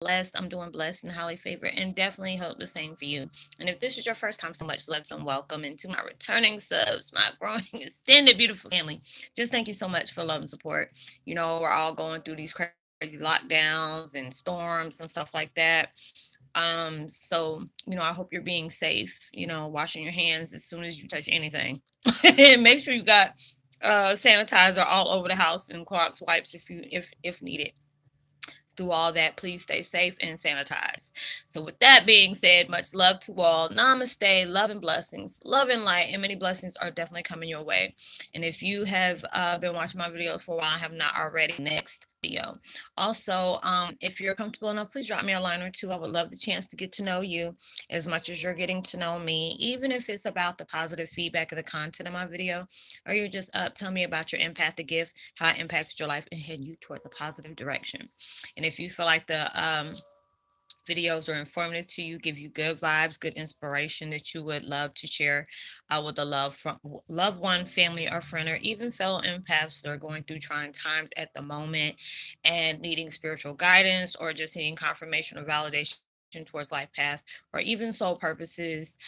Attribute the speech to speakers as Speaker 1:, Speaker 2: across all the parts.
Speaker 1: blessed. I'm doing blessed and highly favored, and definitely hope the same for you. And if this is your first time, so much love and welcome. And to my returning subs, my growing extended beautiful family, just thank you so much for love and support. We're all going through these crazy lockdowns and storms and stuff like that. So I hope you're being safe. Washing your hands as soon as you touch anything. And make sure you got sanitizer all over the house and Clorox wipes if needed. Through all that, please stay safe and sanitize. So, with that being said, much love to all. Namaste, love and blessings, love and light, and many blessings are definitely coming your way. And if you have been watching my videos for a while and have not already, next video. Also, if you're comfortable enough, please drop me a line or two. I would love the chance to get to know you as much as you're getting to know me, even if it's about the positive feedback of the content of my video, or you're just up, tell me about your empathic gift, how it impacted your life, and head you towards a positive direction. And if you feel like the videos are informative to you, give you good vibes, good inspiration that you would love to share with a loved one, family, or friend, or even fellow empaths that are going through trying times at the moment and needing spiritual guidance or just needing confirmation or validation towards life path or even soul purposes,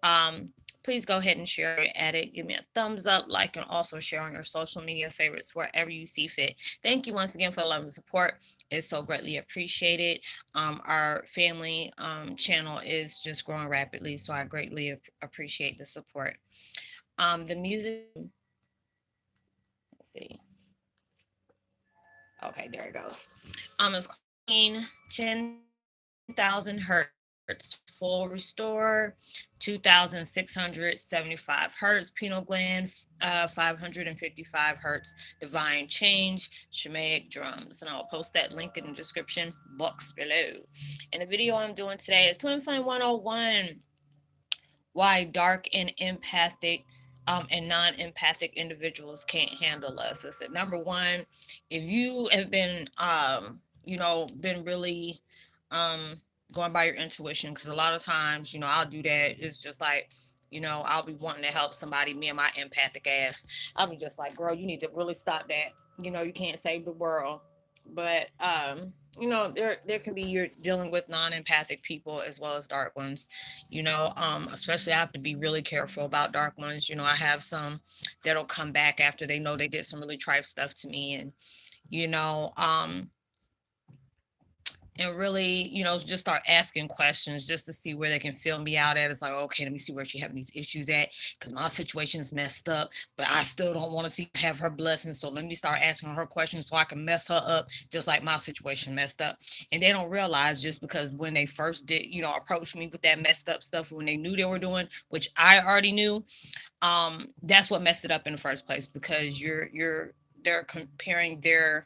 Speaker 1: um, please go ahead and share it at it. Give me a thumbs up, like, and also share on your social media favorites wherever you see fit. Thank you once again for the love and support. It's so greatly appreciated. Our family channel is just growing rapidly, so I greatly appreciate the support. The music, let's see. Okay, there it goes. It's clean 10,000 hertz, full restore 2,675 hertz, pineal gland 555 hertz, divine change, shamanic drums. And I'll post that link in the description box below. And the video I'm doing today is Twin Flame 101, why dark and empathic and non-empathic individuals can't handle us. I said, number one, if you have been been really um going by your intuition, because a lot of times I'll do that. It's just like I'll be wanting to help somebody, me and my empathic ass. I'll be just like, girl, you need to really stop that. You can't save the world. But there can be, you're dealing with non-empathic people as well as dark ones. Especially I have to be really careful about dark ones. I have some that'll come back after they know they did some really tripe stuff to me, and you know um and really, just start asking questions just to see where they can fill me out at. It's like, okay, let me see where she having these issues at, because my situation is messed up, but I still don't want to see have her blessings. So let me start asking her questions so I can mess her up, just like my situation messed up. And they don't realize, just because when they first did, approach me with that messed up stuff, when they knew they were doing, which I already knew, that's what messed it up in the first place, because they're comparing their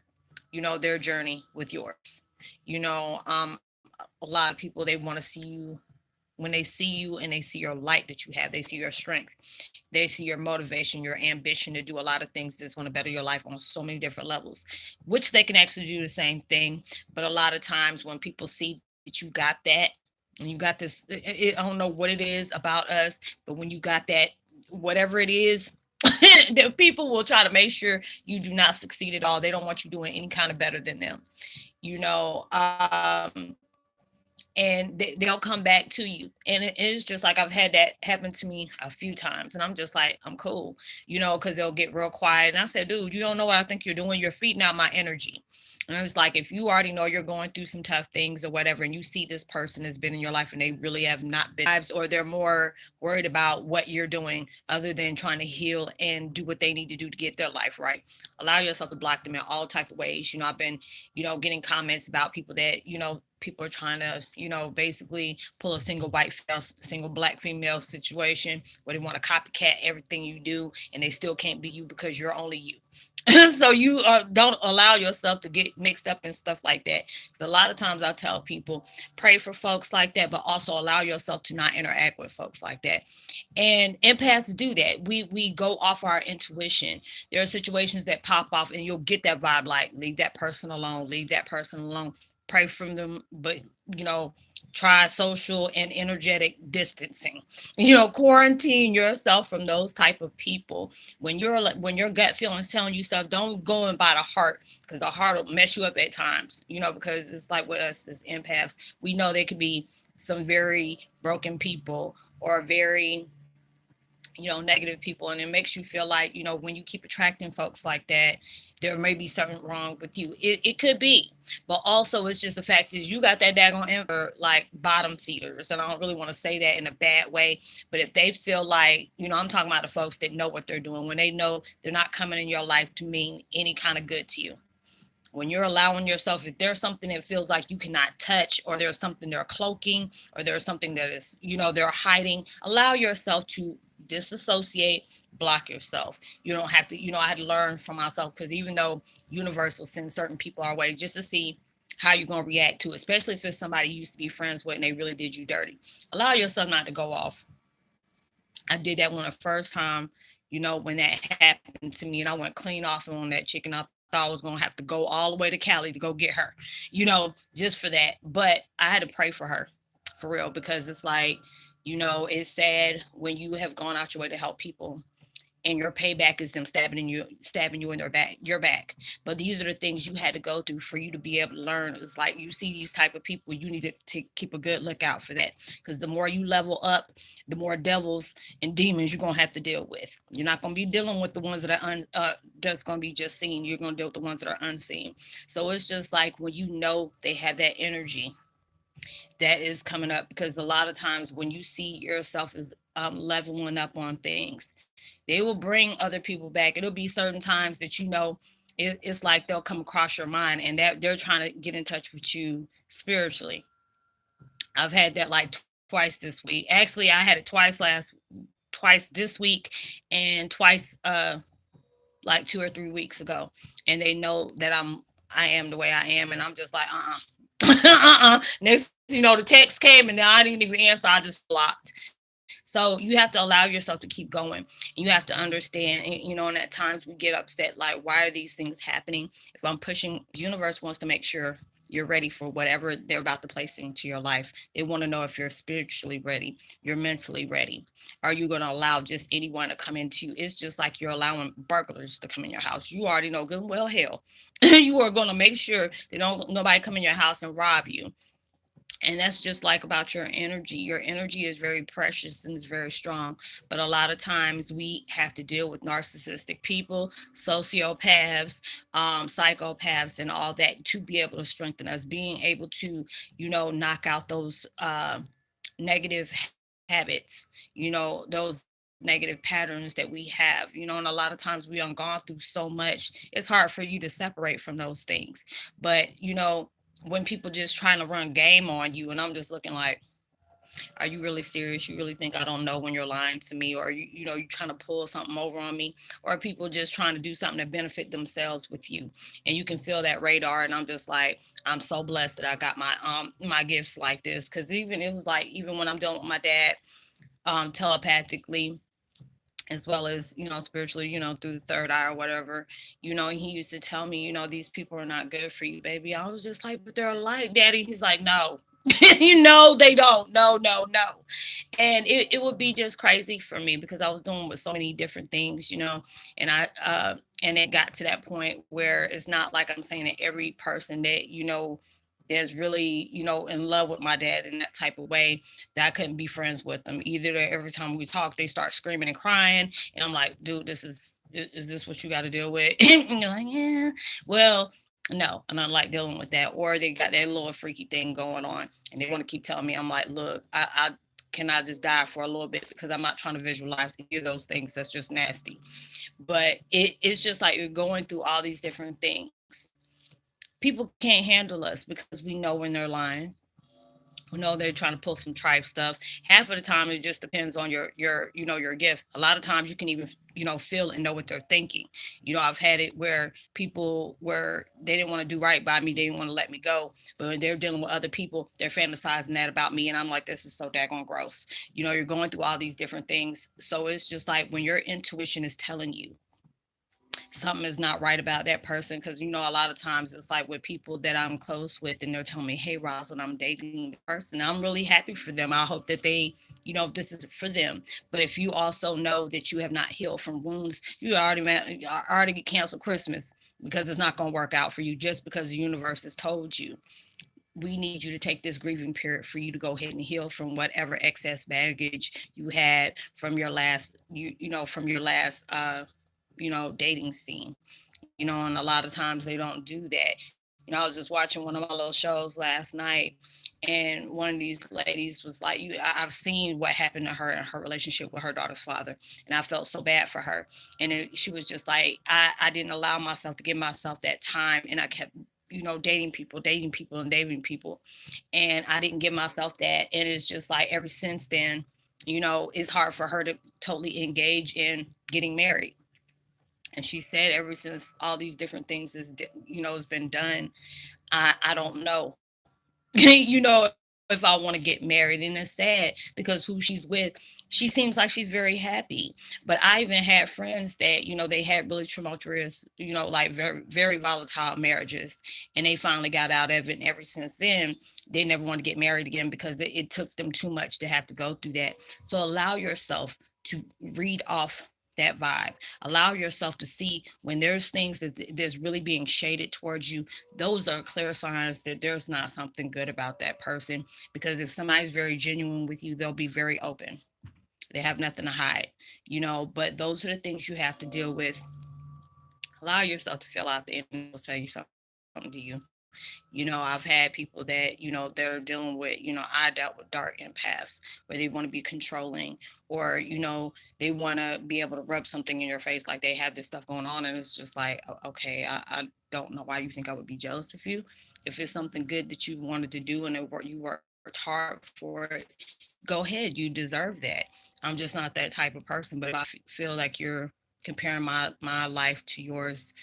Speaker 1: journey with yours. A lot of people, they want to see you. When they see you and they see your light that you have, they see your strength, they see your motivation, your ambition to do a lot of things that's going to better your life on so many different levels, which they can actually do the same thing. But a lot of times when people see that you got that, and you got this, I don't know what it is about us, but when you got that, whatever it is, the people will try to make sure you do not succeed at all. They don't want you doing any kind of better than them, you know um and they'll come back to you, and it's just like I've had that happen to me a few times, and I'm just like, I'm cool, because they'll get real quiet, and I said, dude, you don't know what I think you're doing. You're feeding out my energy. And it's like, if you already know you're going through some tough things or whatever, and you see this person has been in your life and they really have not been lives, or they're more worried about what you're doing other than trying to heal and do what they need to do to get their life right, allow yourself to block them in all type of ways. I've been getting comments about people that people are trying to basically pull a single white female, single black female situation where they want to copycat everything you do, and they still can't be you because you're only you. So you don't allow yourself to get mixed up in stuff like that. Because a lot of times I tell people, pray for folks like that, but also allow yourself to not interact with folks like that. And empaths do that. We go off our intuition. There are situations that pop off, and you'll get that vibe, like, leave that person alone, leave that person alone. pray from them, but you know, try social and energetic distancing. You know, quarantine yourself from those type of people. When you're like, when your gut feelings telling you stuff, don't go in by the heart, because the heart will mess you up at times. You know, because it's like with us as empaths, we know there could be some very broken people or very, you know, negative people, and it makes you feel like, you know, when you keep attracting folks like that, there may be something wrong with you. It could be, but also it's just the fact is you got that daggone like bottom feeders, and I don't really want to say that in a bad way, but if they feel like, you know, I'm talking about the folks that know what they're doing, when they know they're not coming in your life to mean any kind of good to you, when you're allowing yourself, if there's something that feels like you cannot touch, or there's something they're cloaking, or there's something that is, you know, they're hiding, allow yourself to disassociate, block yourself. You don't have to, you know, I had to learn from myself, because even though universe will send certain people our way just to see how you're going to react to it, especially if it's somebody you used to be friends with and they really did you dirty, allow yourself not to go off. I did that one the first time, you know, when that happened to me, and I went clean off on that chicken. I thought I was gonna have to go all the way to Cali to go get her, you know, just for that. But I had to pray for her, for real, because it's like, you know, it's sad when you have gone out your way to help people and your payback is them stabbing you in your back. But these are the things you had to go through for you to be able to learn. It's like you see these type of people, you need to keep a good lookout for that, because the more you level up, the more devils and demons you're gonna have to deal with. You're not gonna be dealing with the ones that are that's gonna be just seen. You're gonna deal with the ones that are unseen. So it's just like when you know they have that energy that is coming up, because a lot of times when you see yourself as leveling up on things, they will bring other people back. It'll be certain times that, you know, it's like they'll come across your mind and that they're trying to get in touch with you spiritually. I've had that like twice this week. Actually, I had it twice this week, and twice like 2 or 3 weeks ago. And they know that I am the way I am, and I'm just like, Next, you know, the text came and I didn't even answer. I just blocked. So you have to allow yourself to keep going. And you have to understand, you know, and at times we get upset, like, why are these things happening? If I'm pushing, the universe wants to make sure you're ready for whatever they're about to place into your life. They want to know if you're spiritually ready, you're mentally ready. Are you going to allow just anyone to come into you? It's just like you're allowing burglars to come in your house. You already know good and well, hell, you are going to make sure they don't nobody come in your house and rob you. And that's just like about your energy. Your energy is very precious and it's very strong. But a lot of times we have to deal with narcissistic people, sociopaths, psychopaths, and all that to be able to strengthen us. Being able to, you know, knock out those negative habits, you know, those negative patterns that we have, you know, and a lot of times we done gone through so much, it's hard for you to separate from those things. But, you know, when people just trying to run game on you, and I'm just looking like, are you really serious? You really think I don't know when you're lying to me, or you know, you trying to pull something over on me, or people just trying to do something to benefit themselves with you, and you can feel that radar. And I'm just like, I'm so blessed that I got my gifts like this, because even it was like, even when I'm dealing with my dad, telepathically, as well as, you know, spiritually, you know, through the third eye or whatever, you know, he used to tell me, you know, these people are not good for you, baby. I was just like, but they're alike, daddy. He's like, no. You know, they don't. No, no, no. And it would be just crazy for me, because I was doing with so many different things, you know. And and it got to that point where it's not like I'm saying that every person that, you know, that's really, you know, in love with my dad in that type of way, that I couldn't be friends with them. Either every time we talk, they start screaming and crying, and I'm like, dude, is this what you got to deal with? And you're like, yeah. Well, no, and I like dealing with that. Or they got that little freaky thing going on, and they want to keep telling me. I'm like, look, I can I just die for a little bit, because I'm not trying to visualize any of those things. That's just nasty. But it's just like you're going through all these different things. People can't handle us because we know when they're lying. We know they're trying to pull some tripe stuff. Half of the time it just depends on your you know, your gift. A lot of times you can even, you know, feel and know what they're thinking. You know, I've had it where people were they didn't want to do right by me, they didn't want to let me go, but when they're dealing with other people, they're fantasizing that about me, and I'm like, this is so daggone gross. You know, you're going through all these different things. So it's just like when your intuition is telling you something is not right about that person. Because a lot of times it's like with people that I'm close with, and they're telling me, "Hey, Roslyn, I'm dating the person." I'm really happy for them. I hope that they, this is for them. But if you also know that you have not healed from wounds, you already canceled Christmas, because it's not going to work out for you just because the universe has told you. We need you to take this grieving period for you to go ahead and heal from whatever excess baggage you had from your last from your last dating scene. And a lot of times they don't do that. I was just watching one of my little shows last night, and one of these ladies was like, I've seen what happened to her in her relationship with her daughter's father, and I felt so bad for her. And she was just like, I didn't allow myself to give myself that time, and I kept dating people, and dating people, and I didn't give myself that. And it's just like ever since then, it's hard for her to totally engage in getting married. And she said ever since all these different things has been done, I don't know, if I want to get married. And it's sad because who she's with, she seems like she's very happy. But I even had friends that, they had really tumultuous, like very, very volatile marriages. And they finally got out of it. And ever since then, they never want to get married again because it took them too much to have to go through that. So allow yourself to read off that vibe. Allow yourself to see when there's things that there's really being shaded towards you. Those are clear signs that there's not something good about that person. Because if somebody's very genuine with you, they'll be very open. They have nothing to hide, but those are the things you have to deal with. Allow yourself to fill out the end. Will tell you something to you. I've had people that, that are dealing with, I dealt with dark empaths where they want to be controlling, or, they want to be able to rub something in your face like they have this stuff going on. And it's just like, okay, I don't know why you think I would be jealous of you. If it's something good that you wanted to do and you worked hard for it, go ahead. You deserve that. I'm just not that type of person. But if feel like you're comparing my life to yours,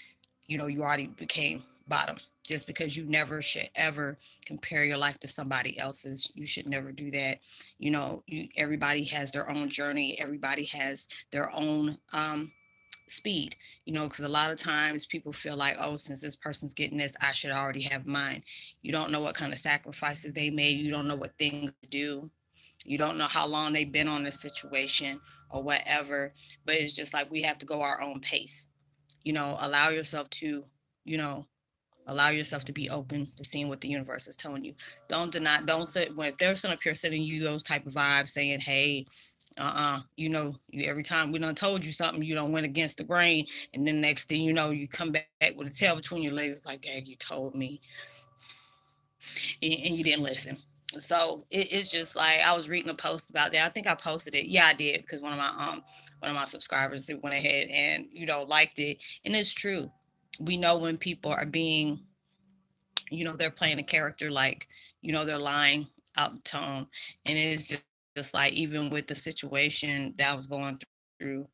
Speaker 1: you already became bottom just because you never should ever compare your life to somebody else's. You should never do that. Everybody has their own journey. Everybody has their own speed, because a lot of times people feel like, oh, since this person's getting this, I should already have mine. You don't know what kind of sacrifices they made. You don't know what things they do. You don't know how long they've been on this situation or whatever. But it's just like we have to go our own pace. Allow yourself to, you know, allow yourself to be open to seeing what the universe is telling you. Don't sit when they're sitting up here sending you those type of vibes saying, hey, you every time we done told you something, you don't went against the grain, and then next thing you know, you come back with a tail between your legs. It's like, dang, you told me, and you didn't listen. So it's just like I was reading a post about that. I think I posted it. Yeah, I did, because one of my subscribers went ahead and liked it, and it's true. We know when people are being, they're playing a character, like, they're lying out the tone. And it's just like, even with the situation that I was going through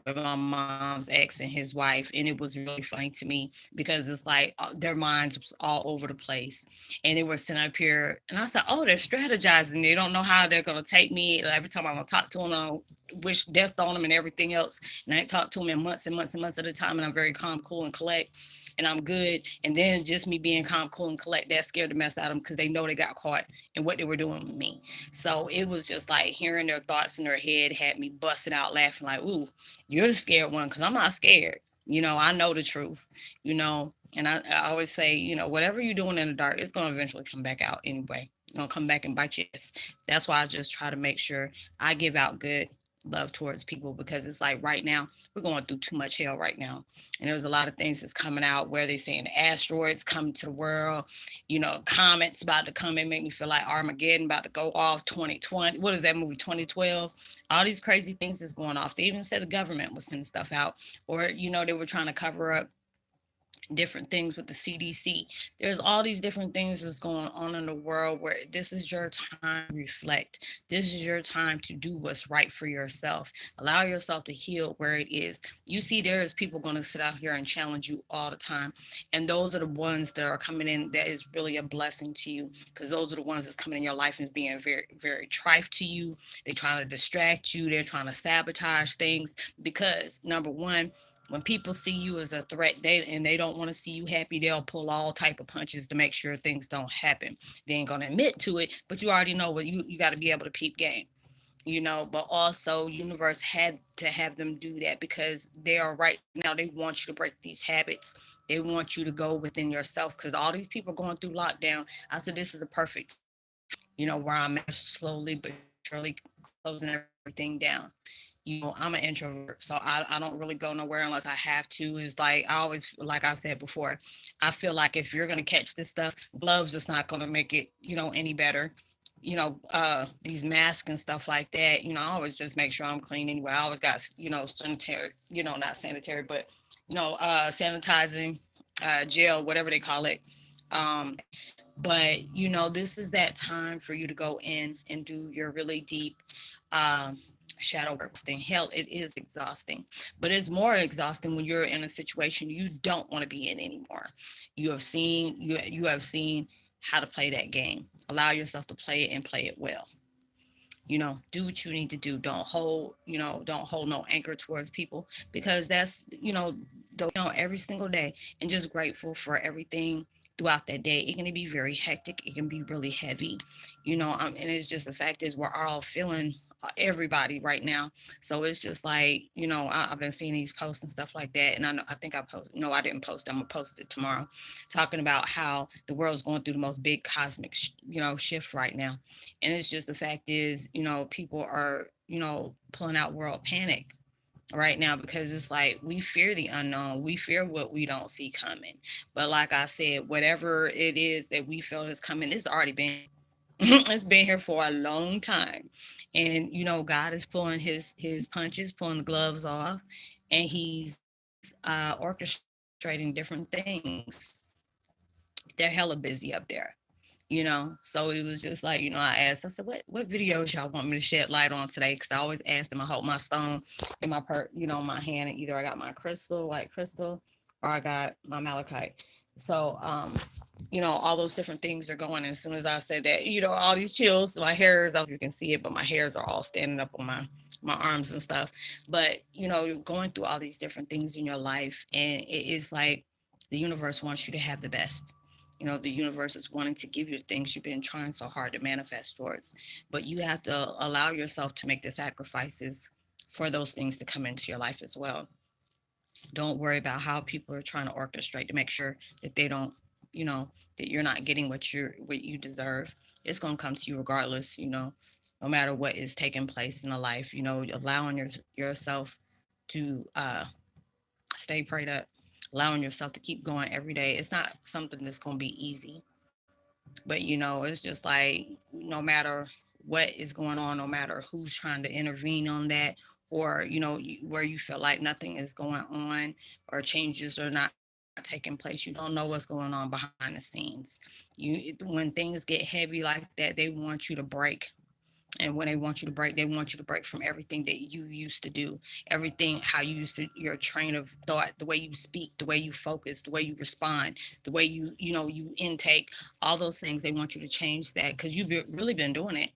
Speaker 1: with my mom's ex and his wife, and it was really funny to me because it's like their minds was all over the place, and they were sitting up here, and I said, oh, they're strategizing. They don't know how they're going to take me. Like, every time I'm going to talk to them, I wish death on them and everything else. And I ain't talked to them in months and months and months at a time, and I'm very calm, cool, and collect, and I'm good. And then just me being calm, cool, and collect, that scared the mess out of them because they know they got caught and what they were doing with me. So it was just like hearing their thoughts in their head had me busting out laughing, like, ooh, you're the scared one, because I'm not scared. I know the truth, and I always say, whatever you're doing in the dark, it's going to eventually come back out anyway. It's going to come back and bite you. That's why I just try to make sure I give out good love towards people, because it's like right now we're going through too much hell right now, and there's a lot of things that's coming out where they're saying asteroids coming to the world, comets about to come and make me feel like Armageddon about to go off. 2020, what is that movie, 2012? All these crazy things that's going off. They even said the government was sending stuff out, or they were trying to cover up different things with the CDC. There's all these different things that's going on in the world where this is your time to reflect. This is your time to do what's right for yourself. Allow yourself to heal where it is. You see, there's people going to sit out here and challenge you all the time. And those are the ones that are coming in that is really a blessing to you, because those are the ones that's coming in your life and being very, very trite to you. They're trying to distract you. They're trying to sabotage things because, number one, When people see you as a threat, they don't want to see you happy, they'll pull all type of punches to make sure things don't happen. They ain't gonna admit to it, but you already know what you got to be able to peep game, but also universe had to have them do that because they are right now, they want you to break these habits. They want you to go within yourself because all these people going through lockdown. I said this is the perfect time, where I'm slowly but surely closing everything down. I'm an introvert, so I don't really go nowhere unless I have to. Is like I always, like I said before, I feel like if you're gonna catch this stuff, gloves is not gonna make it, any better. These masks and stuff like that. I always just make sure I'm clean anyway. I always got, sanitary, not sanitary, but sanitizing, gel, whatever they call it. But this is that time for you to go in and do your really deep um, shadow work. Hell, it is exhausting, but it's more exhausting when you're in a situation you don't want to be in anymore. You have seen how to play that game. Allow yourself to play it and play it well. Do what you need to do. Don't hold no anchor towards people because that's, every single day, and just grateful for everything throughout that day. It can be very hectic. It can be really heavy, and it's just the fact is we're all feeling everybody right now. So it's just like, I've been seeing these posts and stuff like that. And I think I posted, no, I didn't post. I'm going to post it tomorrow, talking about how the world's going through the most big cosmic, shift right now. And it's just the fact is, people are, pulling out world panic right now because it's like we fear the unknown. We fear what we don't see coming. But like I said, whatever it is that we feel is coming, it's already been it's been here for a long time. And God is pulling his punches, pulling the gloves off, and he's orchestrating different things. They're hella busy up there. So it was just like, I asked, I said, what videos y'all want me to shed light on today? Because I always ask them. I hold my stone in my hand, and either I got my white crystal, or I got my malachite. So, all those different things are going. And as soon as I said that, all these chills, my hairs, I don't know if you can see it, but my hairs are all standing up on my arms and stuff. But, you're going through all these different things in your life, and it is like the universe wants you to have the best. The universe is wanting to give you the things you've been trying so hard to manifest towards. But you have to allow yourself to make the sacrifices for those things to come into your life as well. Don't worry about how people are trying to orchestrate to make sure that they don't, that you're not getting what you deserve. It's going to come to you regardless, no matter what is taking place in the life, allowing yourself to stay prayed up, allowing yourself to keep going every day. It's not something that's going to be easy, but it's just like no matter what is going on, no matter who's trying to intervene on that, or where you feel like nothing is going on or changes are not taking place, you don't know what's going on behind the scenes. When things get heavy like that, they want you to break. And when they want you to break, they want you to break from everything that you used to do, everything, how you used to, your train of thought, the way you speak, the way you focus, the way you respond, the way you intake, all those things. They want you to change that because you've really been doing it.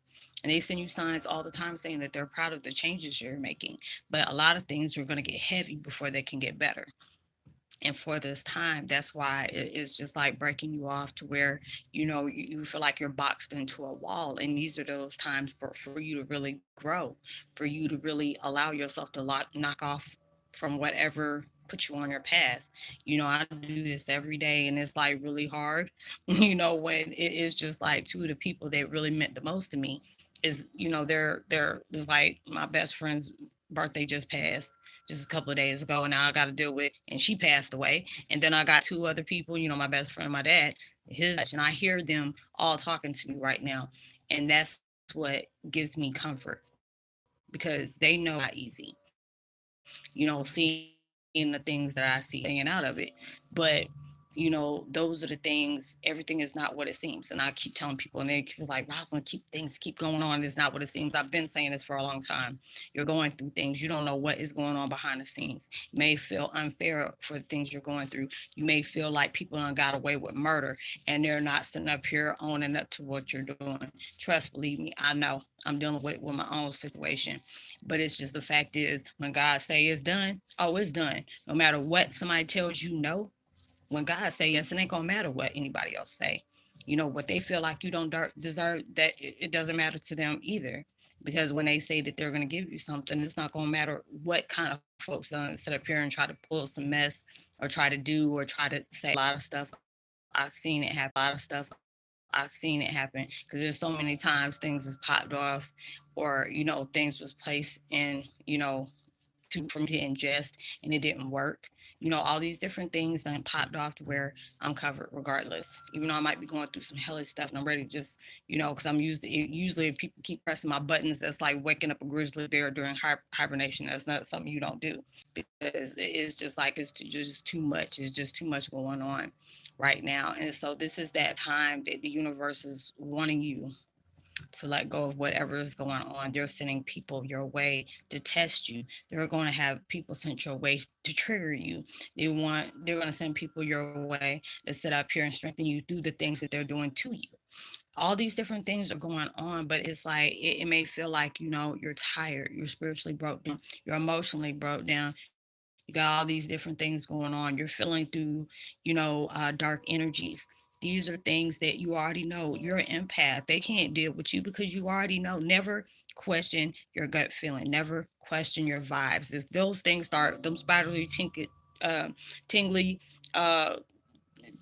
Speaker 1: And they send you signs all the time saying that they're proud of the changes you're making. But a lot of things are going to get heavy before they can get better. And for this time, that's why it's just like breaking you off to where you feel like you're boxed into a wall. And these are those times for you to really grow, for you to really allow yourself to knock off from whatever put you on your path. I do this every day, and it's like really hard. When it is just like two of the people that really meant the most to me is, they're like my best friend's birthday just passed just a couple of days ago, and now I got to deal with, and she passed away. And then I got two other people, my best friend, my dad, and I hear them all talking to me right now. And that's what gives me comfort because they know it's not easy, seeing the things that I see, staying out of it. But those are the things. Everything is not what it seems. And I keep telling people, and they keep like, Roslynn, things keep going on. It's not what it seems. I've been saying this for a long time. You're going through things. You don't know what is going on behind the scenes. You may feel unfair for the things you're going through. You may feel like people done got away with murder and they're not sitting up here owning up to what you're doing. Trust, believe me, I know. I'm dealing with my own situation. But it's just the fact is, when God say it's done, oh, it's done. No matter what somebody tells you no, when God say yes, it ain't gonna matter what anybody else say. What they feel like you don't deserve, that it doesn't matter to them either. Because when they say that they're gonna give you something, it's not gonna matter what kind of folks sit up here and try to pull some mess or try to do or try to say a lot of stuff. I've seen it happen. A lot of stuff I've seen it happen because there's so many times things has popped off, or things was placed in for me to ingest and it didn't work. All these different things that popped off to where I'm covered regardless. Even though I might be going through some hellish stuff and I'm ready to just, because I'm usually if people keep pressing my buttons, that's like waking up a grizzly bear during hibernation. That's not something you don't do, because it's just like it's just too much. It's just too much going on right now. And so this is that time that the universe is wanting you to let go of whatever is going on. They're sending people your way to test you. They're going to have people sent your way to trigger you. They're going to send people your way to sit up here and strengthen you through the things that they're doing to you. All these different things are going on, but it's like it may feel like you're tired, you're spiritually broke down, you're emotionally broke down, you got all these different things going on, you're feeling through dark energies. These are things that you already know. You're an empath. They can't deal with you because you already know. Never question your gut feeling. Never question your vibes. If those things start, them spiderly tingly uh,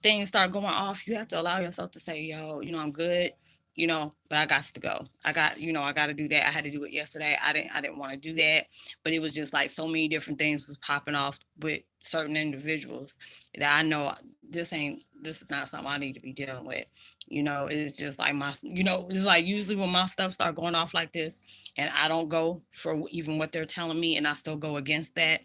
Speaker 1: things start going off, you have to allow yourself to say, yo, I'm good, but I got to go. I got to do that. I had to do it yesterday. I didn't want to do that, but it was just like so many different things was popping off with certain individuals that I know this is not something I need to be dealing with. It's just like it's like usually when my stuff start going off like this and I don't go for even what they're telling me and I still go against that,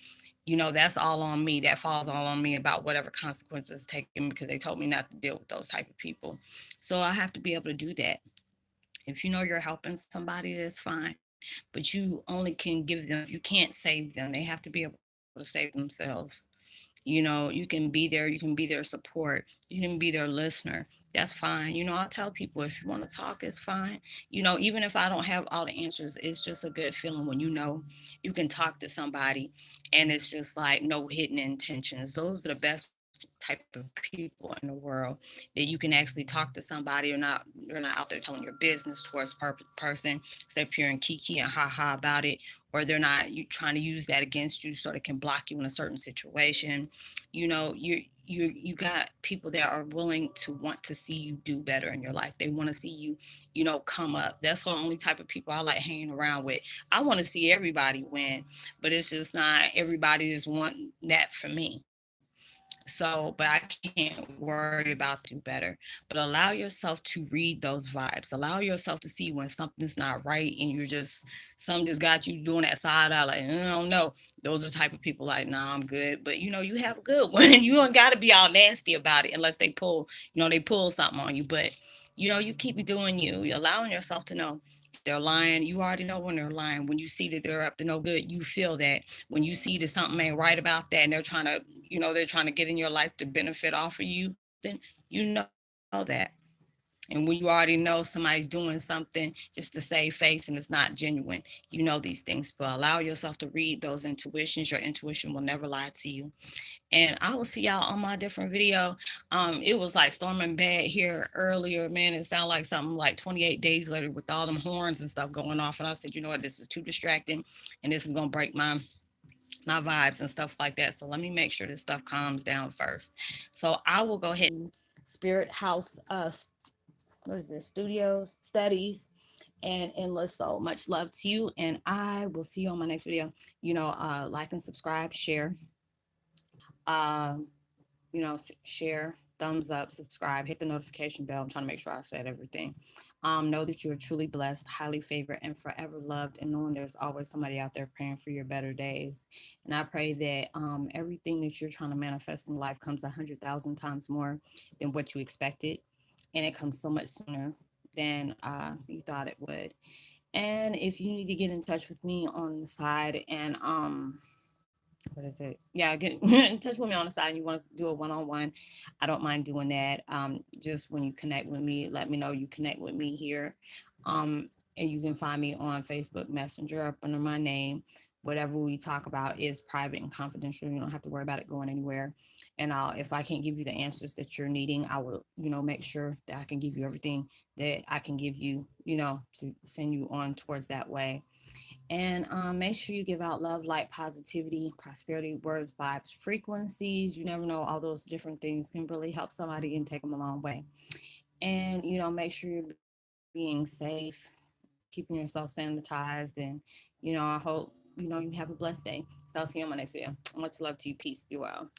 Speaker 1: that's all on me. That falls all on me about whatever consequences taken because they told me not to deal with those type of people. So I have to be able to do that. If you're helping somebody, that's fine. But you only can give them, you can't save them. They have to be able to save themselves. You can be there, you can be their support, you can be their listener. That's fine. I'll tell people if you want to talk, it's fine. Even if I don't have all the answers, it's just a good feeling when you can talk to somebody and it's just like no hidden intentions. Those are the best type of people in the world, that you can actually talk to somebody. You're not out there telling your business towards person, stay pure and kiki and ha ha about it, or they're not you trying to use that against you so they can block you in a certain situation. You got people that are willing to want to see you do better in your life. They want to see you, come up. That's the only type of people I like hanging around with. I want to see everybody win, but it's just not everybody is wanting that for me. So, but I can't worry about do better. But allow yourself to read those vibes. Allow yourself to see when something's not right and you're just some just got you doing that side eye like, I don't know. Those are the type of people like, nah, I'm good. But you have a good one. You don't gotta be all nasty about it unless they pull something on you. But you keep doing you. You're allowing yourself to know if they're lying. You already know when they're lying. When you see that they're up to no good, you feel that. When you see that something ain't right about that and they're trying to get in your life to benefit off of you, then you know that. And when you already know somebody's doing something just to save face and it's not genuine, these things. But allow yourself to read those intuitions. Your intuition will never lie to you. And I will see y'all on my different video. It was like storming bad here earlier, man. It sounded like something like 28 days later with all them horns and stuff going off. And I said, you know what, this is too distracting and this is gonna break my vibes and stuff like that. So let me make sure this stuff calms down first. So I will go ahead and Spirit House what is this? Studios, studies, and endless soul. Much love to you. And I will see you on my next video. Like and subscribe, share. Um, share, thumbs up, subscribe, hit the notification bell. I'm trying to make sure I said everything.
Speaker 2: Know that you are truly blessed, highly favored, and forever loved, and knowing there's always somebody out there praying for your better days. And I pray that everything that you're trying to manifest in life comes 100,000 times more than what you expected, and it comes so much sooner than you thought it would. And if you need to get in touch with me on the side and what is it? Yeah, get in touch with me on the side and you want to do a one-on-one, I don't mind doing that. Just when you connect with me, let me know you connect with me here. And you can find me on Facebook Messenger up under my name. Whatever we talk about is private and confidential. You don't have to worry about it going anywhere. And if I can't give you the answers that you're needing, I will, make sure that I can give you everything that I can give you, to send you on towards that way. And make sure you give out love, light, positivity, prosperity, words, vibes, frequencies. You never know, all those different things can really help somebody and take them a long way. And, make sure you're being safe, keeping yourself sanitized. And, I hope, you have a blessed day. So I'll see you on my next video. Much love to you. Peace. Be well.